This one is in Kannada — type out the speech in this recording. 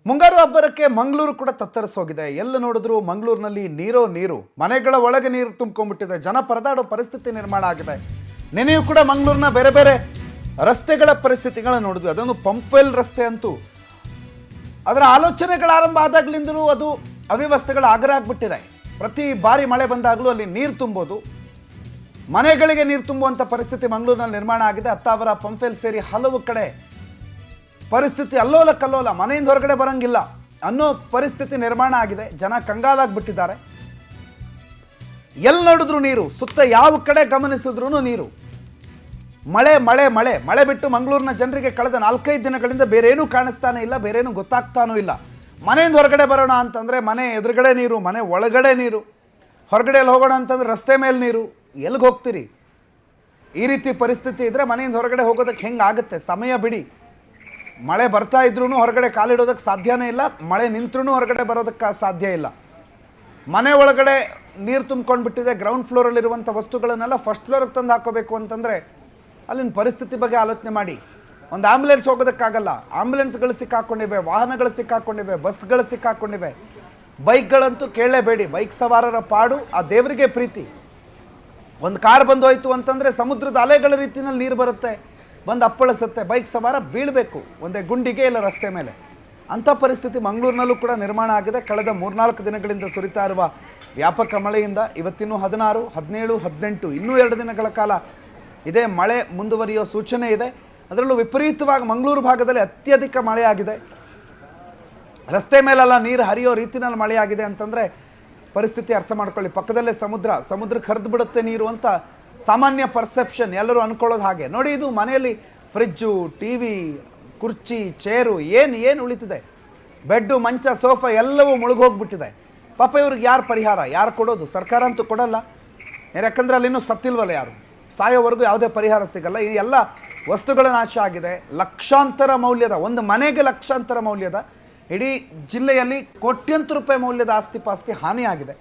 ಮುಂಗಾರು ಅಬ್ಬರಕ್ಕೆ ಮಂಗಳೂರು ಕೂಡ ತತ್ತರಿಸೋಗಿದೆ. ಎಲ್ಲ ನೋಡಿದ್ರು ಮಂಗಳೂರಿನಲ್ಲಿ ನೀರು ಮನೆಗಳ ಒಳಗೆ ನೀರು ತುಂಬಿಕೊಂಡ್ಬಿಟ್ಟಿದೆ. ಜನ ಪರದಾಡೋ ಪರಿಸ್ಥಿತಿ ನಿರ್ಮಾಣ ಆಗಿದೆ. ನೆನೆಯೂ ಕೂಡ ಮಂಗಳೂರಿನ ಬೇರೆ ಬೇರೆ ರಸ್ತೆಗಳ ಪರಿಸ್ಥಿತಿಗಳನ್ನು ನೋಡಿದ್ವಿ. ಅದೊಂದು ಪಂಪ್ವೆಲ್ ರಸ್ತೆ ಅಂತೂ ಅದರ ಆಲೋಚನೆಗಳ ಆರಂಭ ಆದಾಗಲಿಂದಲೂ ಅದು ಅವ್ಯವಸ್ಥೆಗಳ ಆಗರ ಆಗಿಬಿಟ್ಟಿದೆ. ಪ್ರತಿ ಬಾರಿ ಮಳೆ ಬಂದಾಗಲೂ ಅಲ್ಲಿ ನೀರು ತುಂಬೋದು, ಮನೆಗಳಿಗೆ ನೀರು ತುಂಬುವಂಥ ಪರಿಸ್ಥಿತಿ ಮಂಗಳೂರಿನಲ್ಲಿ ನಿರ್ಮಾಣ ಆಗಿದೆ. ಅತ್ತಾವರ ಪಂಪ್ವೆಲ್ ಸೇರಿ ಹಲವು ಕಡೆ ಪರಿಸ್ಥಿತಿ ಅಲ್ಲೋಲ ಕಲ್ಲೋಲ, ಮನೆಯಿಂದ ಹೊರಗಡೆ ಬರಂಗಿಲ್ಲ ಅನ್ನೋ ಪರಿಸ್ಥಿತಿ ನಿರ್ಮಾಣ ಆಗಿದೆ. ಜನ ಕಂಗಾಲಾಗ್ಬಿಟ್ಟಿದ್ದಾರೆ. ಎಲ್ಲಿ ನೋಡಿದ್ರು ನೀರು, ಸುತ್ತ ಯಾವ ಕಡೆ ಗಮನಿಸಿದ್ರು ನೀರು. ಮಳೆ ಮಳೆ ಮಳೆ ಮಳೆ ಬಿಟ್ಟು ಮಂಗಳೂರಿನ ಜನರಿಗೆ ಕಳೆದ 4-5 ದಿನಗಳಿಂದ ಬೇರೇನೂ ಕಾಣಿಸ್ತಾನೆ ಇಲ್ಲ, ಬೇರೇನೂ ಗೊತ್ತಾಗ್ತಾನೂ ಇಲ್ಲ. ಮನೆಯಿಂದ ಹೊರಗಡೆ ಬರೋಣ ಅಂತಂದರೆ ಮನೆ ಎದುರುಗಡೆ ನೀರು, ಮನೆ ಒಳಗಡೆ ನೀರು, ಹೊರಗಡೆಯಲ್ಲಿ ಹೋಗೋಣ ಅಂತಂದ್ರೆ ರಸ್ತೆ ಮೇಲೆ ನೀರು. ಎಲ್ಲಿಗೆ ಹೋಗ್ತೀರಿ? ಈ ರೀತಿ ಪರಿಸ್ಥಿತಿ ಇದ್ದರೆ ಮನೆಯಿಂದ ಹೊರಗಡೆ ಹೋಗೋದಕ್ಕೆ ಹೆಂಗೆ ಆಗುತ್ತೆ? ಸಮಯ ಬಿಡಿ. ಮಳೆ ಬರ್ತಾ ಇದ್ರೂ ಹೊರಗಡೆ ಕಾಲಿಡೋದಕ್ಕೆ ಸಾಧ್ಯನೇ ಇಲ್ಲ, ಮಳೆ ನಿಂತರೂ ಹೊರಗಡೆ ಬರೋದಕ್ಕೆ ಸಾಧ್ಯ ಇಲ್ಲ. ಮನೆ ಒಳಗಡೆ ನೀರು ತುಂಬ್ಕೊಂಡು ಬಿಟ್ಟಿದೆ. ಗ್ರೌಂಡ್ ಫ್ಲೋರಲ್ಲಿರುವಂಥ ವಸ್ತುಗಳನ್ನೆಲ್ಲ ಫಸ್ಟ್ ಫ್ಲೋರಿಗೆ ತಂದು ಹಾಕೋಬೇಕು ಅಂತಂದರೆ ಅಲ್ಲಿನ ಪರಿಸ್ಥಿತಿ ಬಗ್ಗೆ ಆಲೋಚನೆ ಮಾಡಿ. ಒಂದು ಆಂಬ್ಯುಲೆನ್ಸ್ ಹೋಗೋದಕ್ಕಾಗಲ್ಲ. ಆಂಬ್ಯುಲೆನ್ಸ್ಗಳು ಸಿಕ್ಕಾಕೊಂಡಿವೆ, ವಾಹನಗಳು ಸಿಕ್ಕಾಕೊಂಡಿವೆ, ಬಸ್ಗಳು ಸಿಕ್ಕಾಕೊಂಡಿವೆ. ಬೈಕ್ಗಳಂತೂ ಕೇಳಲೇಬೇಡಿ. ಬೈಕ್ ಸವಾರರ ಪಾಡು ಆ ದೇವರಿಗೆ ಪ್ರೀತಿ. ಒಂದು ಕಾರ್ ಬಂದೋಯ್ತು ಅಂತಂದರೆ ಸಮುದ್ರದ ಅಲೆಗಳ ರೀತಿಯಲ್ಲಿ ನೀರು ಬರುತ್ತೆ, ಬಂದು ಅಪ್ಪಳಿಸುತ್ತೆ. ಬೈಕ್ ಸವಾರ ಬೀಳಬೇಕು ಒಂದೇ ಗುಂಡಿಗೆ ಇಲ್ಲ ರಸ್ತೆ ಮೇಲೆ. ಅಂಥ ಪರಿಸ್ಥಿತಿ ಮಂಗಳೂರಿನಲ್ಲೂ ಕೂಡ ನಿರ್ಮಾಣ ಆಗಿದೆ. ಕಳೆದ 3-4 ದಿನಗಳಿಂದ ಸುರಿತಾ ಇರುವ ವ್ಯಾಪಕ ಮಳೆಯಿಂದ ಇವತ್ತಿನ್ನೂ 16, 17, 18 ಇನ್ನೂ 2 ದಿನಗಳ ಕಾಲ ಇದೇ ಮಳೆ ಮುಂದುವರಿಯೋ ಸೂಚನೆ ಇದೆ. ಅದರಲ್ಲೂ ವಿಪರೀತವಾಗಿ ಮಂಗಳೂರು ಭಾಗದಲ್ಲಿ ಅತ್ಯಧಿಕ ಮಳೆಯಾಗಿದೆ. ರಸ್ತೆ ಮೇಲೆಲ್ಲ ನೀರು ಹರಿಯೋ ರೀತಿಯಲ್ಲಿ ಮಳೆಯಾಗಿದೆ ಅಂತಂದರೆ ಪರಿಸ್ಥಿತಿ ಅರ್ಥ ಮಾಡ್ಕೊಳ್ಳಿ. ಪಕ್ಕದಲ್ಲೇ ಸಮುದ್ರಕ್ಕೆ ಹರಿದು ಬಿಡುತ್ತೆ ನೀರು ಅಂತ ಸಾಮಾನ್ಯ ಪರ್ಸೆಪ್ಷನ್, ಎಲ್ಲರೂ ಅಂದ್ಕೊಳ್ಳೋದು ಹಾಗೆ. ನೋಡಿ, ಇದು ಮನೆಯಲ್ಲಿ ಫ್ರಿಜ್ಜು, ಟಿ ವಿ, ಕುರ್ಚಿ, ಚೇರು ಏನು ಉಳಿತಿದೆ, ಬೆಡ್ಡು, ಮಂಚ, ಸೋಫಾ ಎಲ್ಲವೂ ಮುಳುಗೋಗ್ಬಿಟ್ಟಿದೆ. ಪಾಪ ಇವ್ರಿಗೆ ಯಾರು ಪರಿಹಾರ, ಯಾರು ಕೊಡೋದು? ಸರ್ಕಾರ ಅಂತೂ ಕೊಡಲ್ಲ. ಯಾಕಂದರೆ ಅಲ್ಲಿ ಇನ್ನೂ ಸತ್ತಿಲ್ವಲ್ಲ ಯಾರು. ಸಾಯೋವರೆಗೂ ಯಾವುದೇ ಪರಿಹಾರ ಸಿಗಲ್ಲ. ಈ ಎಲ್ಲ ವಸ್ತುಗಳ ನಾಶ ಆಗಿದೆ. ಲಕ್ಷಾಂತರ ಮೌಲ್ಯದ, ಒಂದು ಮನೆಗೆ ಲಕ್ಷಾಂತರ ಮೌಲ್ಯದ, ಇಡೀ ಜಿಲ್ಲೆಯಲ್ಲಿ ಕೋಟ್ಯಂತರ ರೂಪಾಯಿ ಮೌಲ್ಯದ ಆಸ್ತಿ ಪಾಸ್ತಿ ಹಾನಿಯಾಗಿದೆ.